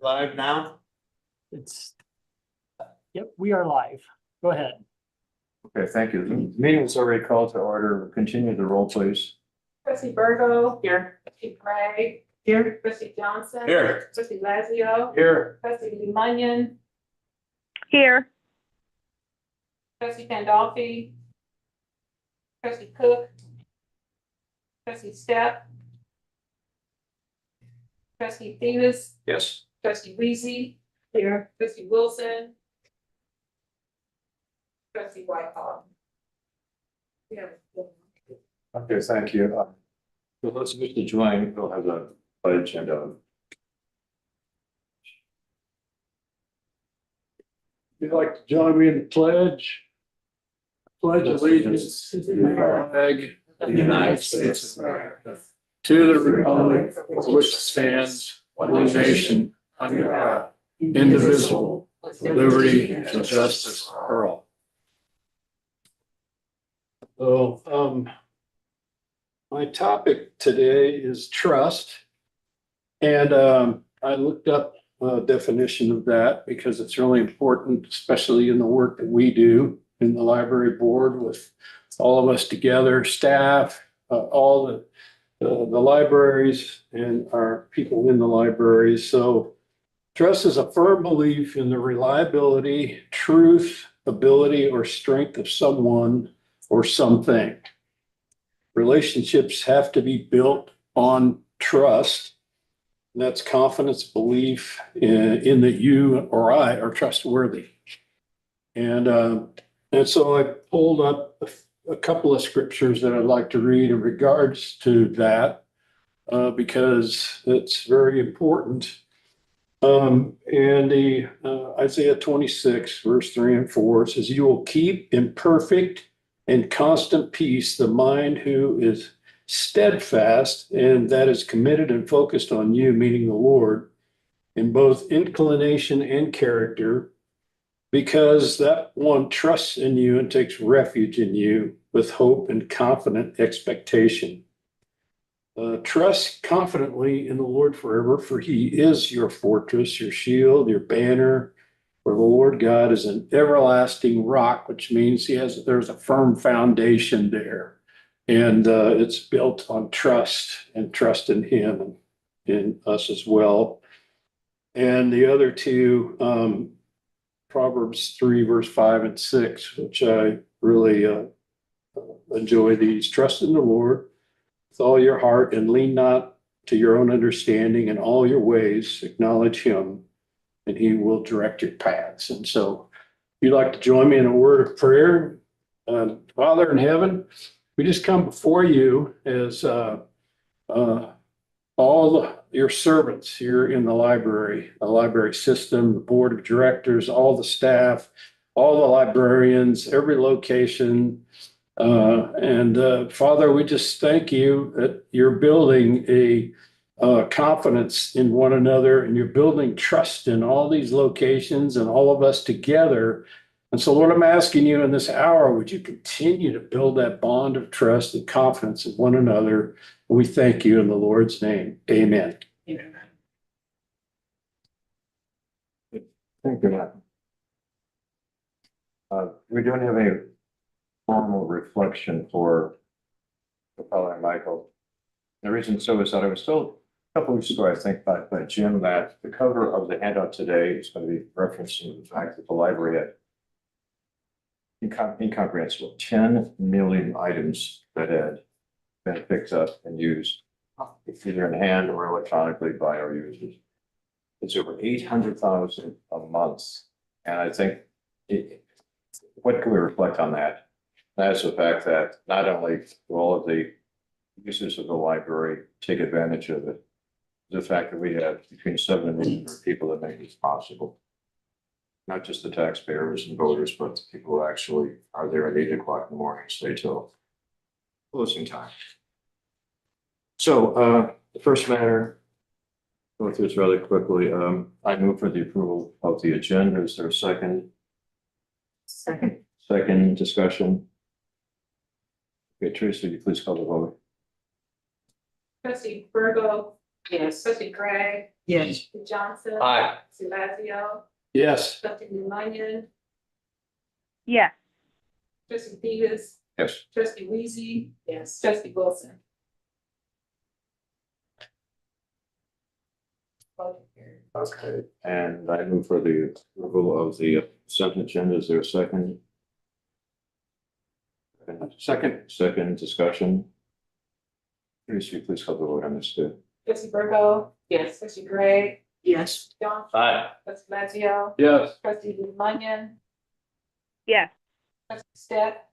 Live now? It's, yep, we are live. Go ahead. Okay, thank you. The meeting is already called to order. Continue the roll, please. Trustee Virgo. Here. Trustee Gray. Here. Trustee Johnson. Here. Trustee Lazio. Here. Trustee Lee Munyon. Here. Trustee Pandolfi. Trustee Cook. Trustee Step. Trustee Themis. Yes. Trustee Weezy. Here. Trustee Wilson. Trustee Whitehall. Yeah. Okay, thank you. So let's move to join. We'll have the pledge and You'd like to join me in the pledge? Pledge allegiance to the flag of the United States of America, to the republic for which it stands, one nation, under God, indivisible, with liberty and justice for all. So, my topic today is trust. And I looked up a definition of that because it's really important, especially in the work that we do in the library board with all of us together, staff, all the libraries and our people in the libraries. So trust is a firm belief in the reliability, truth, ability, or strength of someone or something. Relationships have to be built on trust. And that's confidence, belief in that you or I are trustworthy. And so I pulled up a couple of scriptures that I'd like to read in regards to that because it's very important. And the Isaiah 26, verse 3 and 4 says, "You will keep in perfect and constant peace the mind who is steadfast and that is committed and focused on you," meaning the Lord, "in both inclination and character, because that one trusts in you and takes refuge in you with hope and confident expectation." Trust confidently in the Lord forever, for he is your fortress, your shield, your banner. For the Lord God is an everlasting rock, which means there's a firm foundation there. And it's built on trust and trust in him and in us as well. And the other two, Proverbs 3, verse 5 and 6, which I really enjoy these. "Trust in the Lord with all your heart and lean not to your own understanding. In all your ways acknowledge him, and he will direct your paths." And so if you'd like to join me in a word of prayer. Father in heaven, we just come before you as your servants here in the library system, the board of directors, all the staff, all the librarians, every location. Father, we just thank you that you're building a confidence in one another, and you're building trust in all these locations and all of us together. And so, Lord, I'm asking you in this hour, would you continue to build that bond of trust and confidence in one another? We thank you in the Lord's name. Amen. Amen. Thank you. We don't have any formal reflection for Father Michael. The reason so is that I was told a couple weeks ago, I think, by Jim, that the cover of the handout today is going to be referencing the fact that the library had incomprehensible 10 million items that had been picked up and used either in hand or electronically by our users. It's over 800,000 a month. And I think, what can we reflect on that? That's the fact that not only do all of the users of the library take advantage of it, the fact that we have between 7 and 8 people that make this possible. Not just the taxpayers and voters, but the people who actually are there at 8 o'clock in the morning, stay till closing time. So the first matter, go through this rather quickly. I move for the approval of the agenda. Is there a second? Second. Second discussion? Okay, Teresa, will you please call the vote? Trustee Virgo. Yes. Trustee Gray. Yes. Trustee Johnson. Aye. Trustee Lazio. Yes. Trustee Lumenyon. yes, Trustee Davis. Yes. Trustee Weezy. Yes. Trustee Wilson. Okay, and I move for the approval of the consent agenda. Is there a second? Second discussion. Teresa, will you please call the vote on this too? Trustee Virgo. Yes. Trustee Gray. Yes. Johnson. Aye. Trustee Lazio. Yes. Trustee Lumenyon. yes, Trustee Step.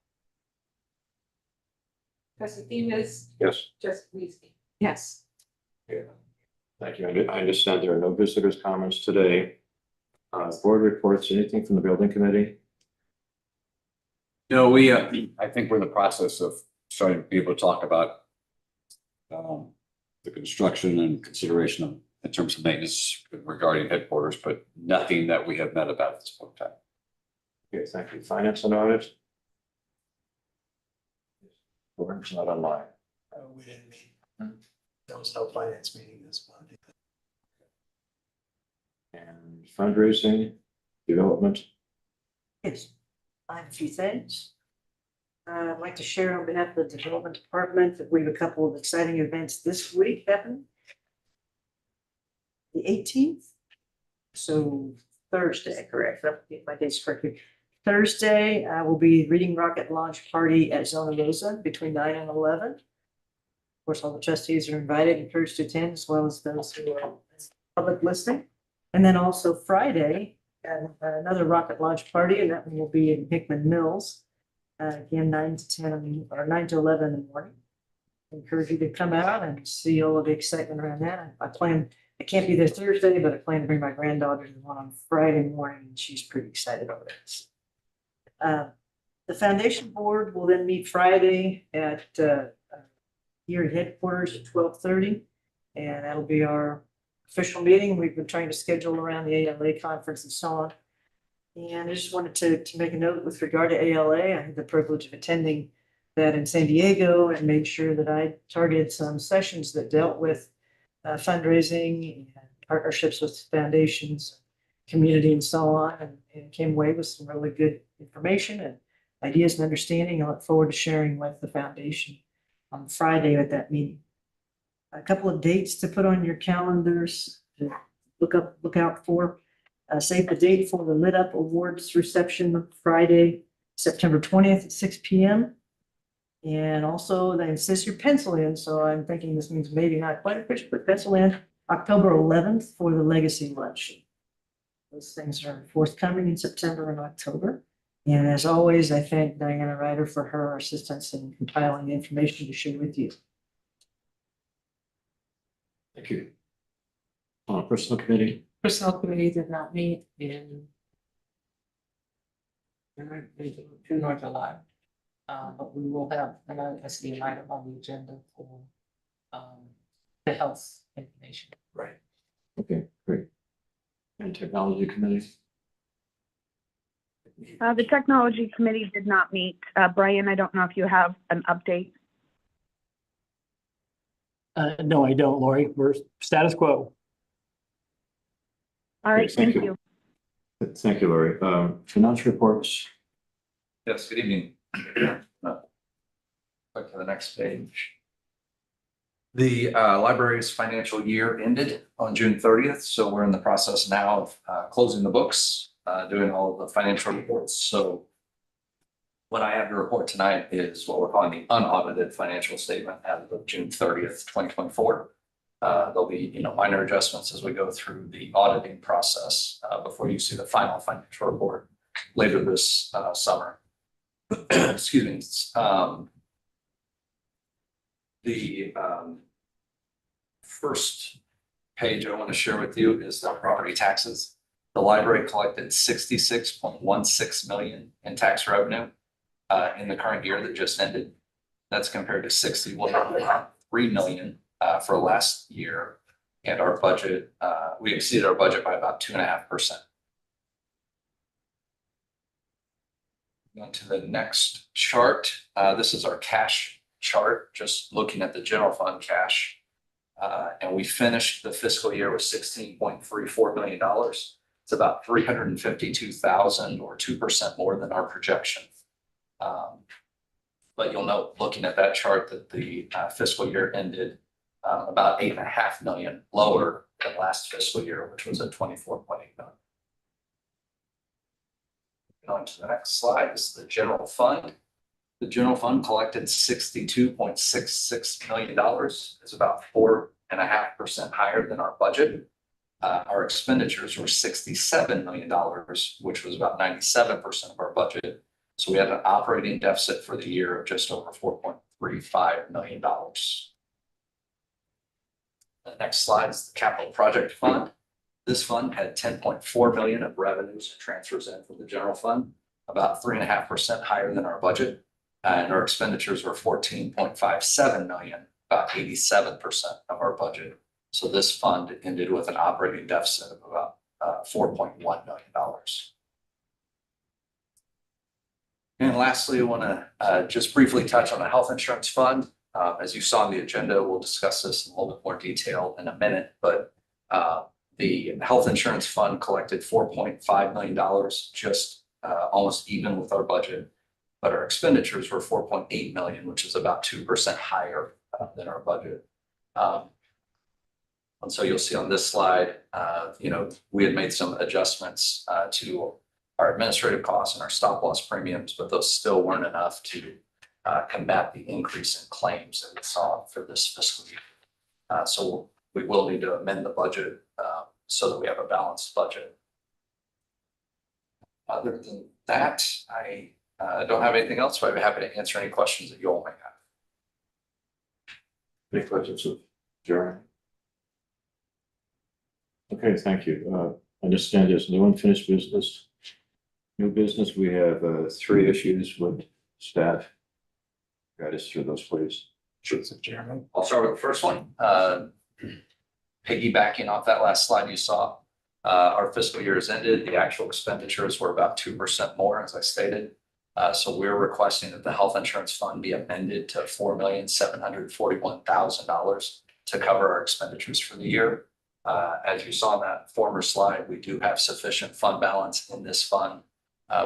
Trustee Davis. Yes. Trustee Weezy. Yes. Yeah. Thank you. I understand there are no visitors' comments today. Board reports, anything from the building committee? No, I think we're in the process of starting to be able to talk about the construction and consideration of, in terms of maintenance regarding headquarters, but nothing that we have met about at this point in time. Okay, thank you. Finance and audit? Board's not online. We didn't meet. There was no finance meeting this month. And fundraising, development? Yes, I have a few things. I'd like to share on behalf of the Development Department that we have a couple of exciting events this week happening. The 18th, so Thursday, correct? I'll get my dates correctly. Thursday, will be Reading Rocket launch party at Zona Rosa between 9 and 11. Of course, all the trustees are invited, encouraged to attend, as well as those who are public listening. And then also Friday, another rocket launch party, and that one will be in Hickman Mills. Again, 9 to 10 or 9 to 11 in the morning. Encourage you to come out and see all of the excitement around that. I can't be there Thursday, but I plan to bring my granddaughter to the one on Friday morning, and she's pretty excited over it. The foundation board will then meet Friday at here at headquarters at 12:30, and that'll be our official meeting. We've been trying to schedule around the ALA conference and so on. And I just wanted to make a note with regard to ALA. I had the privilege of attending that in San Diego and made sure that I targeted some sessions that dealt with fundraising and partnerships with foundations, community and so on, and came away with some really good information and ideas and understanding. I look forward to sharing with the foundation on Friday at that meeting. A couple of dates to put on your calendars to look out for. Save the date for the Lit Up Awards reception Friday, September 20th at 6 p.m. And also then it says your pencil in, so I'm thinking this means maybe not quite official, but pencil in October 11th for the Legacy Luncheon. Those things are forthcoming in September and October. And as always, I thank Diana Ryder for her assistance in compiling the information to share with you. Thank you. Personal committee? Personnel committee did not meet in June or July. But we will have another SE item on the agenda for the health information. Right. Okay, great. And technology committee? the technology committee did not meet. Brian, I don't know if you have an update. No, I don't, Lori. We're status quo. All right, Thank thank you. you. Thank you, Lori. Finance reports? Yes, good evening. Click to the next page. The library's financial year ended on June 30th, so we're in the process now of closing the books, doing all of the financial reports. So what I have to report tonight is what we're calling the unaudited financial statement as of June 30th, 2024. There'll be, minor adjustments as we go through the auditing process before you see the final financial report later this summer. Excuse me. The first page I want to share with you is the property taxes. The library collected 66.16 million in tax revenue in the current year that just ended. That's compared to 61.3 million for last year. And our budget, we exceeded our budget by about 2.5%. Going to the next chart. This is our cash chart, just looking at the general fund cash. And we finished the fiscal year with $16.34 million. It's about 352,000 or 2% more than our projection. But you'll note, looking at that chart, that the fiscal year ended about $8.5 million lower than last fiscal year, which was at 24.8 million. On to the next slide is the general fund. The general fund collected $62.66 million. It's about 4.5% higher than our budget. Our expenditures were $67 million, which was about 97% of our budget. So we had an operating deficit for the year of just over $4.35 million. The next slide is the capital project fund. This fund had 10.4 million of revenues and transfers in from the general fund, about 3.5% higher than our budget. And our expenditures were 14.57 million, about 87% of our budget. So this fund ended with an operating deficit of about $4.1 million. And lastly, I want to just briefly touch on the health insurance fund. As you saw on the agenda, we'll discuss this in a little bit more detail in a minute, but the health insurance fund collected $4.5 million, just almost even with our budget. But our expenditures were 4.8 million, which is about 2% higher than our budget. And so you'll see on this slide, we had made some adjustments to our administrative costs and our stop loss premiums, but those still weren't enough to combat the increase in claims that we saw for this fiscal year. So we will need to amend the budget so that we have a balanced budget. Other than that, I don't have anything else, but I'd be happy to answer any questions that you all may have. Any questions of Jeremy? Okay, thank you. Understand there's no unfinished business. New business, we have 3 issues with staff. Guide us through those, please. Sure, Jeremy. I'll start with the first one. Piggybacking off that last slide you saw, our fiscal year has ended. The actual expenditures were about 2% more, as I stated. So we're requesting that the health insurance fund be amended to $4,741,000 to cover our expenditures for the year. As you saw in that former slide, we do have sufficient fund balance in this fund.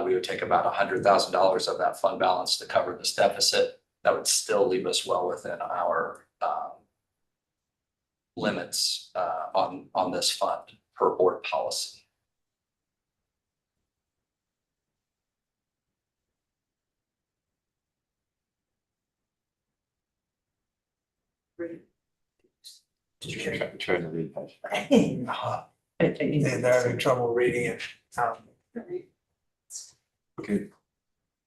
We would take about $100,000 of that fund balance to cover this deficit. That would still leave us well within our limits on this fund per board policy. Try to read that. They're having trouble reading it. Okay,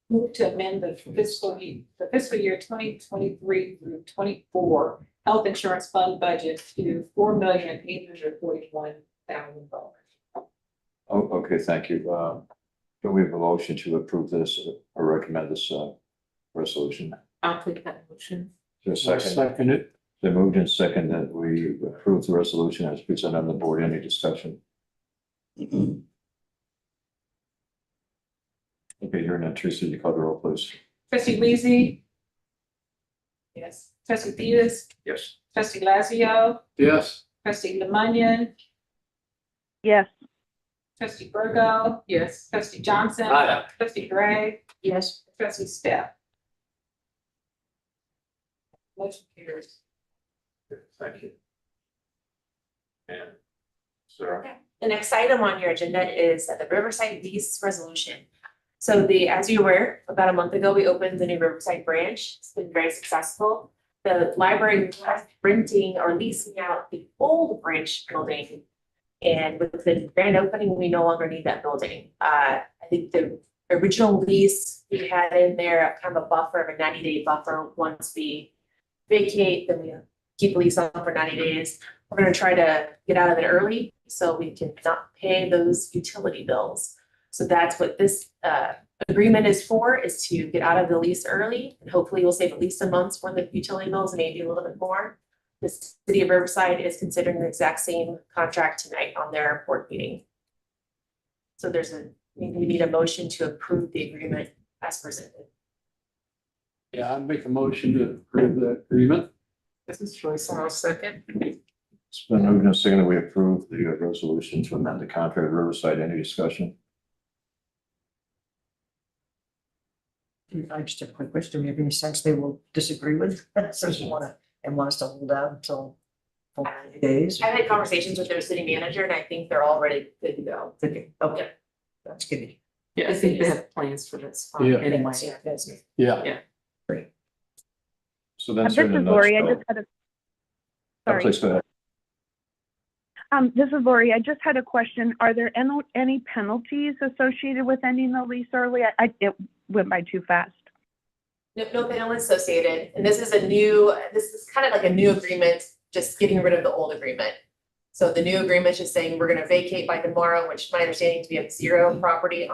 Move to amend the fiscal year 2023 through 24 health insurance fund budget to $4,841,000. oh, okay, thank you. Can we have a motion to approve this or recommend this resolution? I'll take that motion. Is there a second? Second it. The moved and second that we approve the resolution as presented on the board. Any discussion? Okay, you're not Teresa, you call the roll, please. Trustee Weezy? Yes. Trustee Theus? Yes. Trustee Lazio? Yes. Trustee Lemunian? yes, Trustee Virgo? Yes. Trustee Johnson? Aye. Trustee Gray? Yes. Trustee Steph? Motion carries. Thank you. And Sarah? The next item on your agenda is the Riverside lease resolution. So as you're aware, about a month ago, we opened the new Riverside branch. It's been very successful. The library was renting or leasing out the old branch building. And with the grand opening, we no longer need that building. I think the original lease, we had in there kind of a buffer of a 90-day buffer. Once we vacate, then we keep the lease on for 90 days. We're going to try to get out of it early so we can not pay those utility bills. So that's what this agreement is for, is to get out of the lease early, and hopefully we'll save at least a month's worth of utility bills, maybe a little bit more. The city of Riverside is considering the exact same contract tonight on their board meeting. So we need a motion to approve the agreement as presented. Yeah, I make a motion to approve the agreement. This is Joyce, and I'll second. It's been moved and seconded that we approve the resolution to amend the contract with Riverside. Any discussion? I just have a quick question. Do you have any sense they will disagree with? So you wanna, and want us to hold out until 90 days? I've had conversations with their city manager and I think they're already good to go. Okay, okay. That's good. Yeah, I think they have plans for this Yeah. anyway. Yeah, that's good. Yeah, So This that's. is Lori. I just had a, sorry. Please go ahead. This is Lori. I just had a question. Are there any penalties associated with ending the lease early? It went by too fast. No penalty associated, and this is kind of like a new agreement, just getting rid of the old agreement. So the new agreement is just saying we're gonna vacate by tomorrow, which my understanding is we have 0 property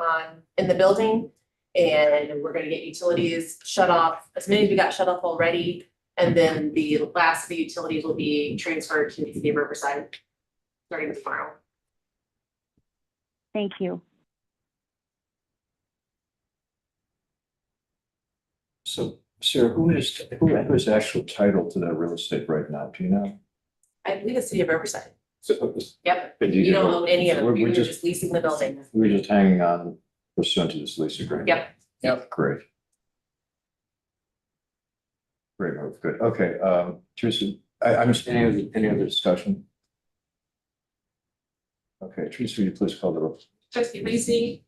in the building. And we're gonna get utilities shut off, as many as we got shut off already. And then the last of the utilities will be transferred to the city of Riverside starting tomorrow. Thank you. So, Sarah, who is actual title to that real estate right now? Do you know? I believe the city of Riverside. So, Yep, but you don't own any of it, We're you're just, just leasing the building. we're just hanging on pursuant to this lease agreement. Yep. Yep. Great. Great move, good. Okay, Teresa, I understand any other discussion? Okay, Teresa, will you please call the roll? Trustee Reese,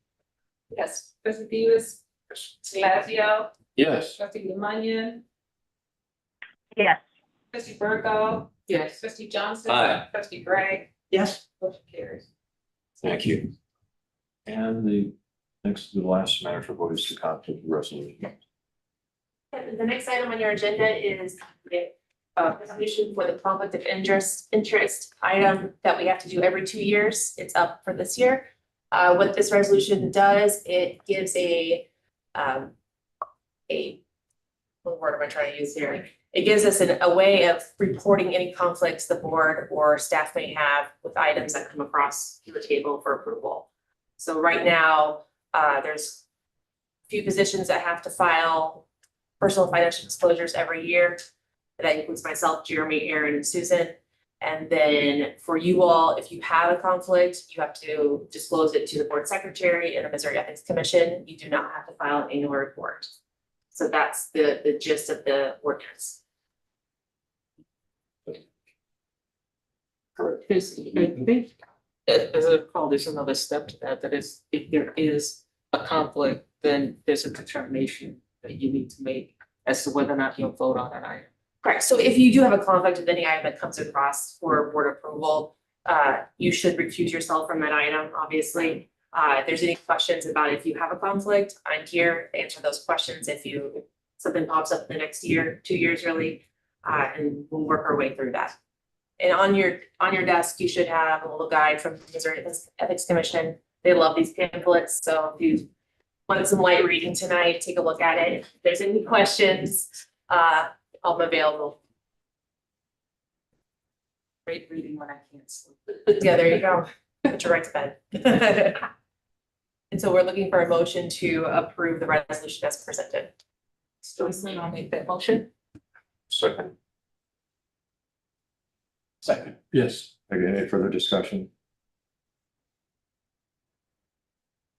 Yes. trustee Davis, Lazio, yes. trustee Lemunion, Yes. trustee Virgo. Yes. Trustee Johnson. Aye. Trustee Gray, Yes, motion carries. Thank you. And the last matter for vote is the conflict resolution. And the next item on your agenda is the resolution for the conflict of interest item that we have to do every 2 years. It's up for this year. What this resolution does, it gives what word am I trying to use here? It gives us a way of reporting any conflicts the board or staff may have with items that come across the table for approval. So right now, there's a few positions that have to file personal financial disclosures every year. That includes myself, Jeremy, Aaron, and Susan. And then for you all, if you have a conflict, you have to disclose it to the board secretary and the Missouri Ethics Commission. You do not have to file an annual report. So that's the gist of the ordinance. There's, I think, as I recall, there's another step to that, if there is a conflict, then there's a determination that you need to make as to whether or not you'll vote on an item. Correct. So if you do have a conflict with any item that comes across for board approval, you should recuse yourself from that item, obviously. If there's any questions about if you have a conflict, I'm here to answer those questions if something pops up in the next year, 2 years really, and we'll work our way through that. And on your desk, you should have a little guide from the Missouri Ethics Commission. They love these pamphlets, so if you want some light reading tonight, take a look at it. If there's any questions, I'm available. Great reading when I can't sleep. Yeah, there you go. Put you right to bed. And so we're looking for a motion to approve the resolution as presented. Joyce, I'll make that motion. Second. Second. Yes. Okay, any further discussion?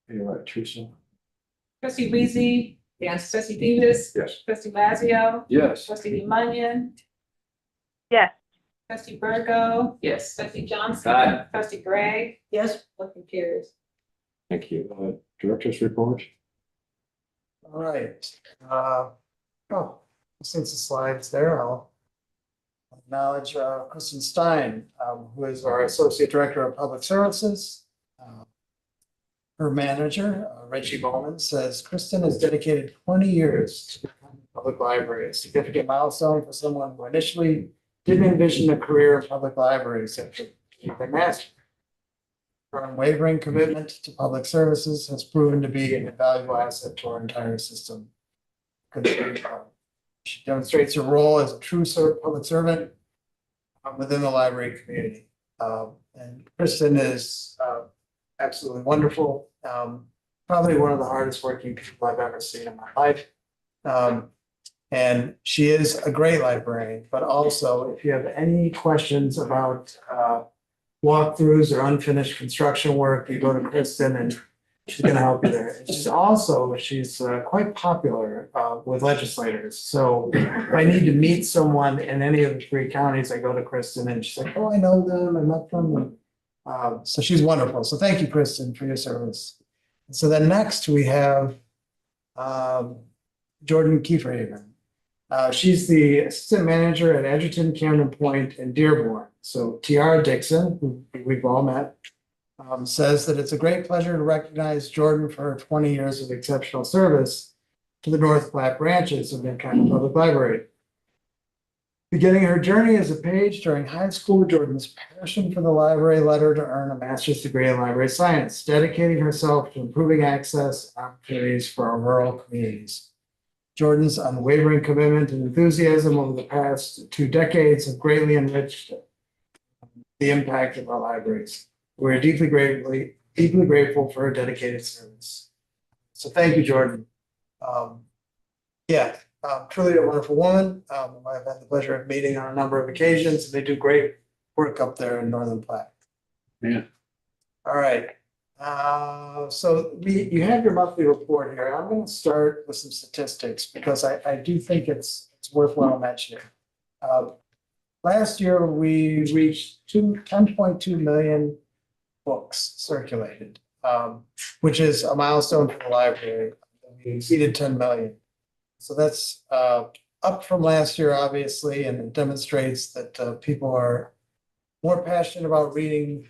You're right, Teresa. Trustee Reese, yes, trustee Davis, Yes. trustee Lazio, Yes. trustee Lemunion, Yes. trustee Virgo. Yes. Trustee Johnson. Aye. Trustee Gray, yes, motion carries. Thank you. Director's report? All right, since the slide's there, I'll acknowledge Kristen Stein, who is our Associate Director of Public Services. Her manager, Reggie Bowman, says Kristen has dedicated 20 years to the public library, a significant milestone for someone who initially didn't envision a career in public libraries after the master. Her unwavering commitment to public services has proven to be an invaluable asset to our entire system. She demonstrates her role as a true public servant within the library community. And Kristen is absolutely wonderful. Probably one of the hardest working people I've ever seen in my life. And she is a great librarian, but also if you have any questions about walkthroughs or unfinished construction work, you go to Kristen and she's gonna help you there. She's quite popular with legislators. So if I need to meet someone in any of the three counties, I go to Kristen and she's like, oh, I know them, I met them. So she's wonderful. So thank you, Kristen, for your service. So then next we have Jordan Kieferhaven. She's the assistant manager at Edgerton, Camden Point, and Dearborn. So Tiara Dixon, who we've all met, says that it's a great pleasure to recognize Jordan for her 20 years of exceptional service to the North Platte branches of Midcounty Public Library. Beginning her journey as a page during high school, Jordan's passion for the library led her to earn a master's degree in library science, dedicating herself to improving access and opportunities for our rural communities. Jordan's unwavering commitment and enthusiasm over the past 2 decades have greatly enriched the impact of our libraries. We're deeply grateful for her dedicated service. So thank you, Jordan. Truly a wonderful woman. I've had the pleasure of meeting on a number of occasions. They do great work up there in Northern Platte. Yeah. All right. You have your monthly report here. I'm going to start with some statistics because I do think it's worthwhile mentioning. Last year, we reached 10.2 million books circulated, which is a milestone for the library. We exceeded 10 million. So that's up from last year, obviously, and it demonstrates that people are more passionate about reading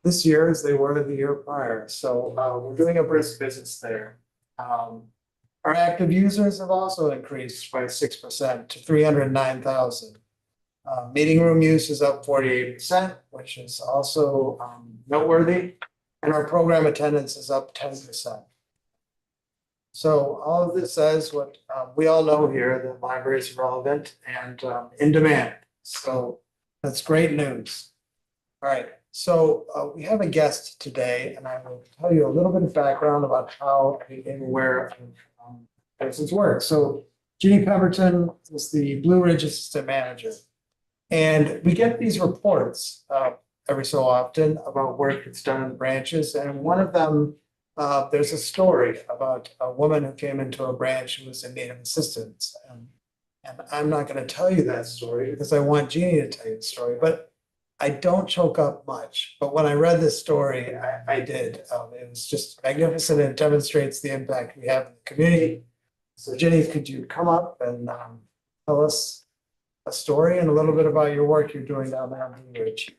this year as they were the year prior. So we're doing a brisk business there. Our active users have also increased by 6% to 309,000. Meeting room use is up 48%, which is also noteworthy. And our program attendance is up 10%. So all of this says what we all know here, that libraries are relevant and in demand. So that's great news. All right, so we have a guest today, and I will tell you a little bit of background about how I became aware of Edison's work. So Jeannie Pemberton is the Blue Ridge Assistant Manager. And we get these reports every so often about work that's done in the branches. And one of them, there's a story about a woman who came into a branch who was in need of assistance. And I'm not going to tell you that story because I want Jeannie to tell you the story. But I don't choke up much. But when I read this story, I did. It was just magnificent. It demonstrates the impact we have in the community. So Jeannie, could you come up and tell us a story and a little bit about your work you're doing down there on Blue Ridge?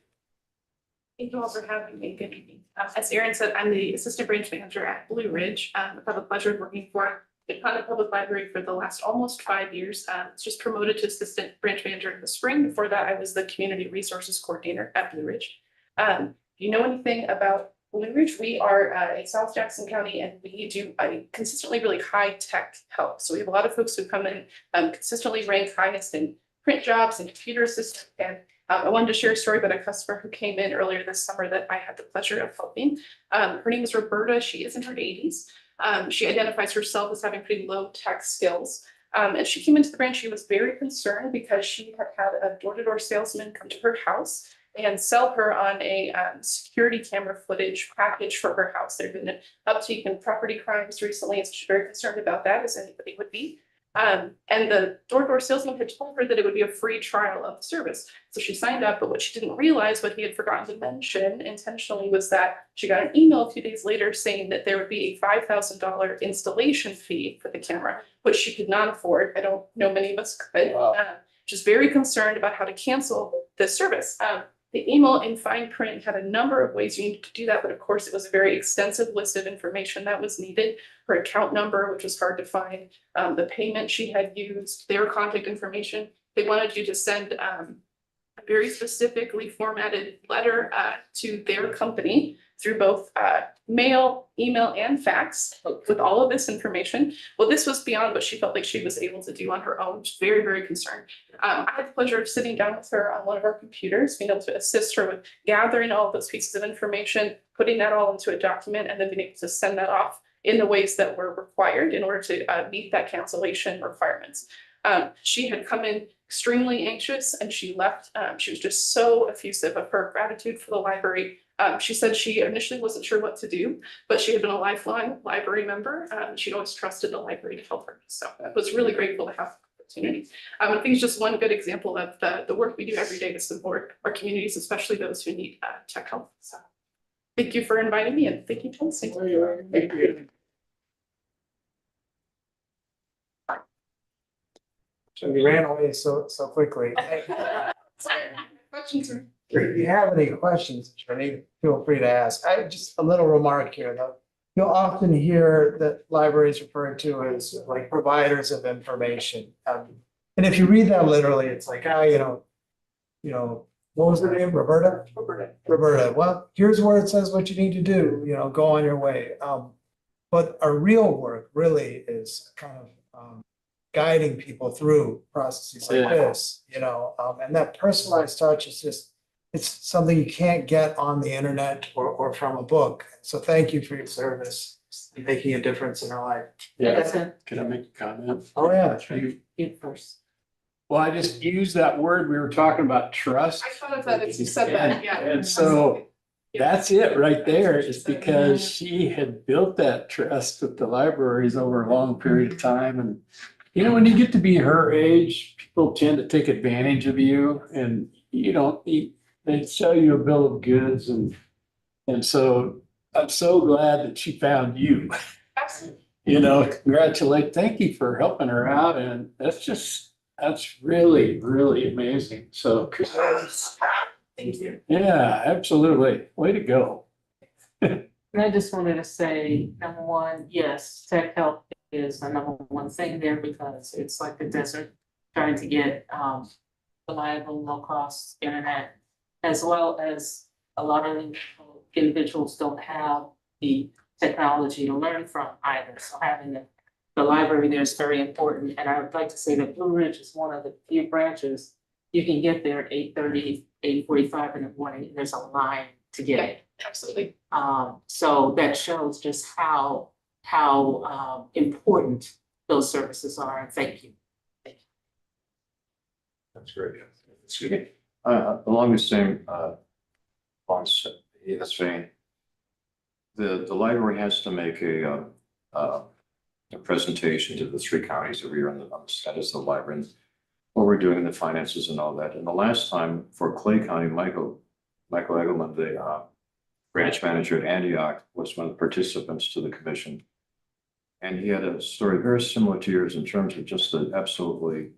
Thank you all for having me. Good evening. As Erin said, I'm the assistant branch manager at Blue Ridge. I've had the pleasure of working for the Midcounty Public Library for the last almost 5 years. It's just promoted to assistant branch manager in the spring. Before that, I was the community resources coordinator at Blue Ridge. If you know anything about Blue Ridge, we are in South Jackson County, and we do consistently really high tech help. So we have a lot of folks who come in consistently rank highest in print jobs and computer assistant. And I wanted to share a story about a customer who came in earlier this summer that I had the pleasure of helping. Her name is Roberta. She is in her 80s. She identifies herself as having pretty low tech skills. And she came into the branch. She was very concerned because she had had a door-to-door salesman come to her house and sell her on a security camera footage package for her house. There'd been an uptick in property crimes recently, and so she's very concerned about that, as anybody would be. And the door-to-door salesman had told her that it would be a free trial of the service. So she signed up, but what she didn't realize, what he had forgotten to mention intentionally, was that she got an email a few days later saying that there would be a $5,000 installation fee for the camera, which she could not afford. I don't know many of us could. Wow. Just very concerned about how to cancel this service. The email in fine print had a number of ways you needed to do that, but of course it was a very extensive list of information that was needed. Her account number, which was hard to find, the payment she had used, their contact information. They wanted you to send a very specifically formatted letter to their company through both mail, email, and fax with all of this information. Well, this was beyond what she felt like she was able to do on her own. She's very, very concerned. I had the pleasure of sitting down with her on one of our computers, being able to assist her with gathering all of those pieces of information, putting that all into a document, and then being able to send that off in the ways that were required in order to meet that cancellation requirements. She had come in extremely anxious and she left. She was just so effusive of her gratitude for the library. She said she initially wasn't sure what to do, but she had been a lifelong library member. She'd always trusted the library to help her. So I was really grateful to have the opportunity. I think it's just one good example of the work we do every day to support our communities, especially those who need tech help. So thank you for inviting me and thank you, Chelsea. Thank you. So you ran away so quickly. Questions are. If you have any questions, Jenny, feel free to ask. I just a little remark here though. You'll often hear that libraries referred to as like providers of information. And if you read that literally, it's like, what was her name? Roberta? Roberta. Well, here's where it says what you need to do, go on your way. But our real work really is kind of guiding people through processes like this, and that personalized touch is just, it's something you can't get on the internet or from a book. So thank you for your service, and making a difference in our life. Yeah, can I make a comment? Oh, yeah. You first. Well, I just used that word, we were talking about trust. I thought of that as you said that, yeah. And so that's it right there, is because she had built that trust with the libraries over a long period of time. And, when you get to be her age, people tend to take advantage of you and they sell you a bill of goods. And so I'm so glad that she found you. Congratulate, thank you for helping her out. And that's really, really amazing. So Thank you. yeah, absolutely. Way to go. And I just wanted to say, number one, yes, tech help is the number one thing there because it's like the desert trying to get reliable, low cost internet, as well as a lot of individuals don't have the technology to learn from either. So having the library there is very important. And I would like to say that Blue Ridge is one of the few branches you can get there at 8:30, 8:45 in the morning. There's a line to get it. Absolutely. So that shows just how important those services are. And thank you. That's great. Along the same, this vein, the library has to make a presentation to the 3 counties every year on the status of the library, and what we're doing in the finances and all that. And the last time for Clay County, Michael Egelman, the branch manager at Antioch, was one of the participants to the commission. And he had a story very similar to yours in terms of just the absolutely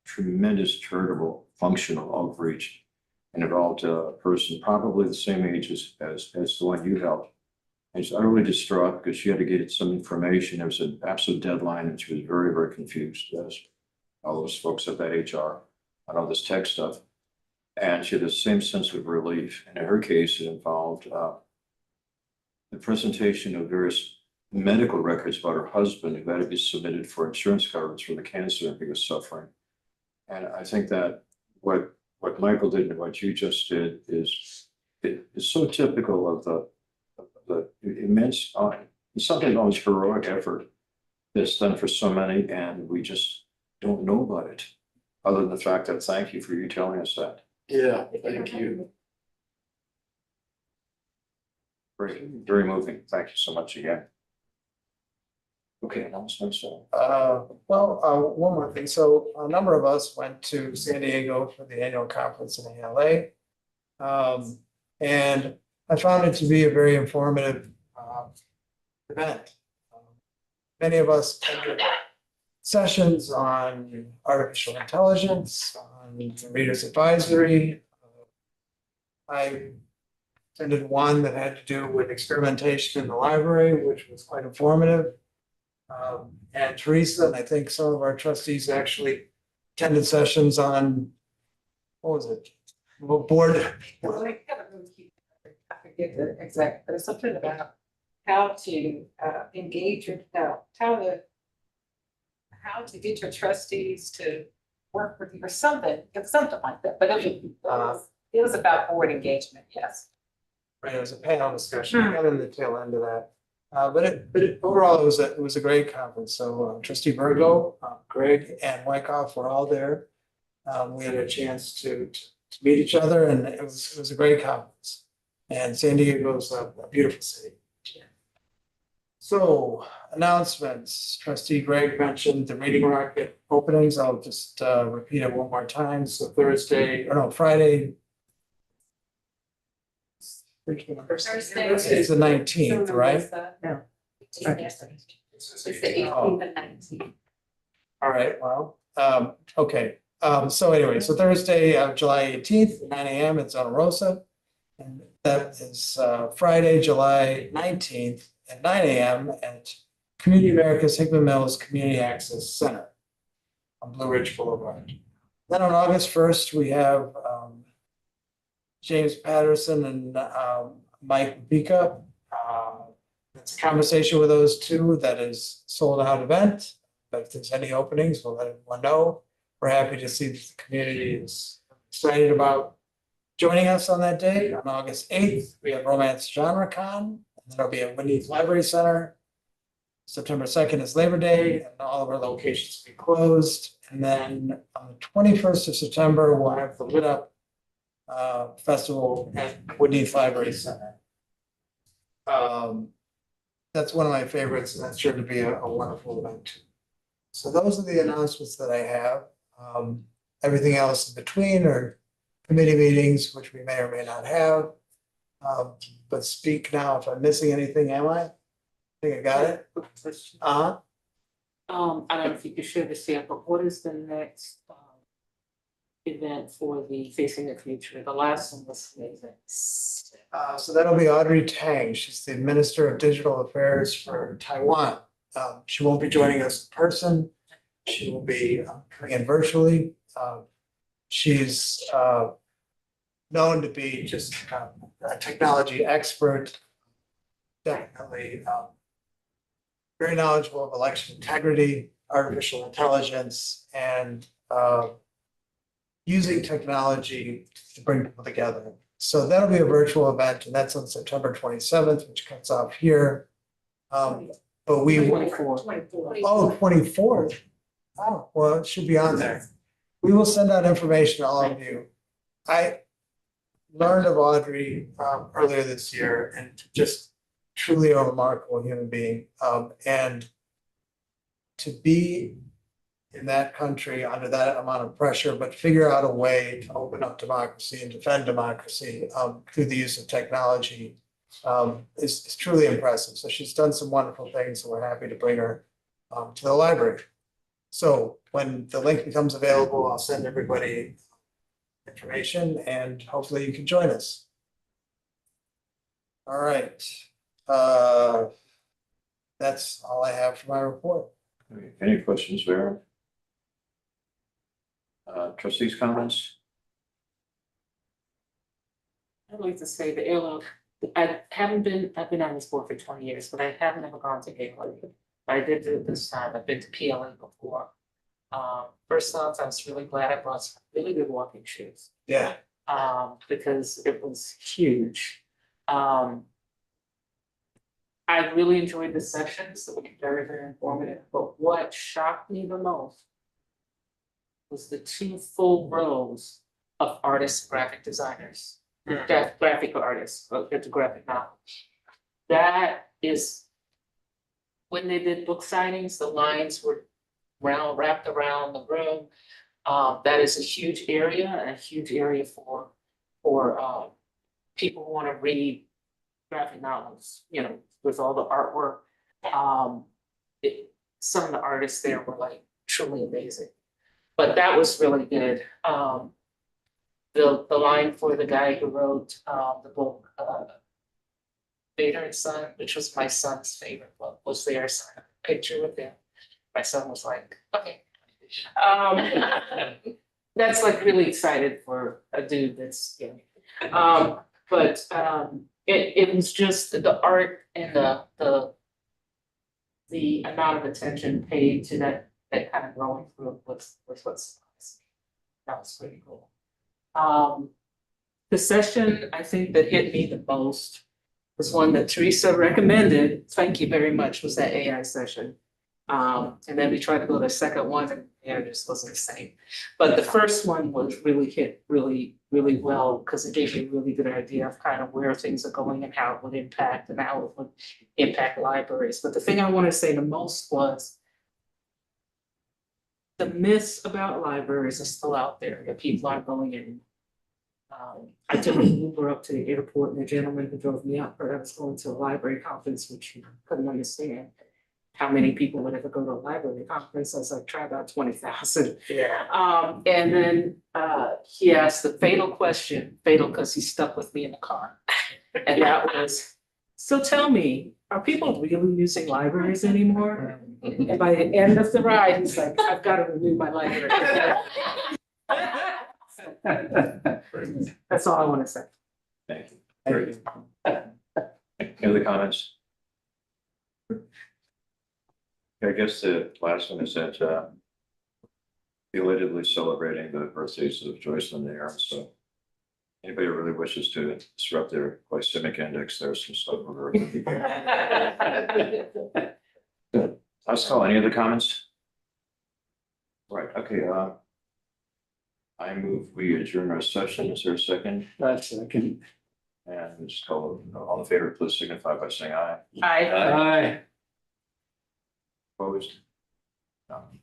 tremendous charitable functional outreach, and it all to a person probably the same age as the one you helped. And she's utterly distraught because she had to get some information. There was an absolute deadline and she was very, very confused, as all those folks at that HR on all this tech stuff. And she had the same sense of relief. And in her case, it involved the presentation of various medical records about her husband who had to be submitted for insurance coverage for the cancer he was suffering. And I think that what Michael did and what you just did is so typical of the immense, something always heroic effort that's done for so many, and we just don't know about it. Other than the fact that thank you for you telling us that. Yeah, thank you. Very, very moving. Thank you so much again. Okay, announcements. One more thing. So a number of us went to San Diego for the annual conference in ALA. And I found it to be a very informative event. Many of us attended sessions on artificial intelligence, on readers advisory. I attended one that had to do with experimentation in the library, which was quite informative. And Teresa, and I think some of our trustees actually attended sessions on, what was it? Board. I forget the exact, but it's something about how to engage your, how to get your trustees to work with you or something, it's something like that, but it was about board engagement, yes. Right, it was a panel discussion, I got in the tail end of that. But overall, it was a great conference. So trustee Virgo, Greg and Wyckoff were all there. We had a chance to meet each other and it was a great conference. And San Diego is a beautiful city. So announcements, trustee Greg mentioned the Reading Rocket openings. I'll just repeat it one more time. So Friday. Thursday. It's the 19th, right? Yeah. It's the 18th and 19th. All right, well, okay, so anyway, so Thursday, July 18th, 9 AM in Zona Rosa. And that is Friday, July 19th at 9 AM at Community America's Hickman Mills Community Access Center on Blue Ridge Boulevard. Then on August 1st, we have James Patterson and Mike Bika. It's a conversation with those two that is sold out event. But if there's any openings, we'll let everyone know. We're happy to see that the community is excited about joining us on that day. On August 8th, we have Romance Genre Con. And that'll be at Wendy's Library Center. September 2nd is Labor Day, and all of our locations will be closed. And then on the 21st of September, we'll have the Lit Up Festival at Wendy's Library Center. That's one of my favorites, and that's sure to be a wonderful event too. So those are the announcements that I have. Everything else in between are committee meetings, which we may or may not have. But speak now if I'm missing anything, am I? I think I got it. I don't know if you could share this yet, but what is the next event for the Facing the Future? The last one was amazing. So that'll be Audrey Tang. She's the Minister of Digital Affairs for Taiwan. She won't be joining us in person. She will be coming in virtually. She's known to be just a technology expert, definitely very knowledgeable of election integrity, artificial intelligence, and using technology to bring people together. So that'll be a virtual event, and that's on September 27th, which cuts off here. But we will. 24th. Oh, well, it should be on there. We will send out information to all of you. I learned of Audrey earlier this year and just truly a remarkable human being. And to be in that country under that amount of pressure, but figure out a way to open up democracy and defend democracy through the use of technology is truly impressive. So she's done some wonderful things, and we're happy to bring her to the library. So when the link becomes available, I'll send everybody information and hopefully you can join us. All right. That's all I have for my report. Any questions, Vera? Trustees' comments? I'd like to say the ALO, I've been on this board for 20 years, but I haven't ever gone to ALO. I did do it this time. I've been to PLA before. First off, I was really glad I brought some really good walking shoes. Yeah. Because it was huge. I really enjoyed the sessions. They were very, very informative. But what shocked me the most was the 2 full rows of artists, graphic designers, graphic artists, it's a graphic novel. That is, when they did book signings, the lines were wrapped around the room. That is a huge area, and a huge area for people who want to read graphic novels, you know, with all the artwork. Some of the artists there were like truly amazing. But that was really good. The line for the guy who wrote the book Vader and Son, which was my son's favorite book, was there, so I have a picture with him. My son was like, okay. That's like really excited for a dude that's, you know. But it was just the art and the amount of attention paid to that kind of growing group was what's that was pretty cool. The session I think that hit me the most was one that Teresa recommended, thank you very much, was that AI session. And then we tried to go to the second one and it just wasn't the same. But the first one was really hit really well, because it gave me a really good idea of kind of where things are going and how it would impact and how it would impact libraries. But the thing I want to say the most was the myths about libraries are still out there that people aren't going in. I took an Uber up to the airport and the gentleman who drove me up heard I was going to a library conference, which he couldn't understand how many people would ever go to a library conference. I was like, try about 20,000. Yeah. And then he asked the fatal question, fatal because he stuck with me in the car. And that was, so tell me, are people really using libraries anymore? And by the end of the ride, he's like, I've got to renew my library. That's all I want to say. Thank you. Great. Any other comments? I guess the last one is that belatedly celebrating the birthdays of Joyce and the Aaron, so anybody who really wishes to disrupt their glycemic index, there's some stuff over there. Good. Pascal, any other comments? Right, okay, I move we adjourn our session. Is there a second? That's second. And just call, all in favor, please signify by saying aye. I Aye. Opposed? No.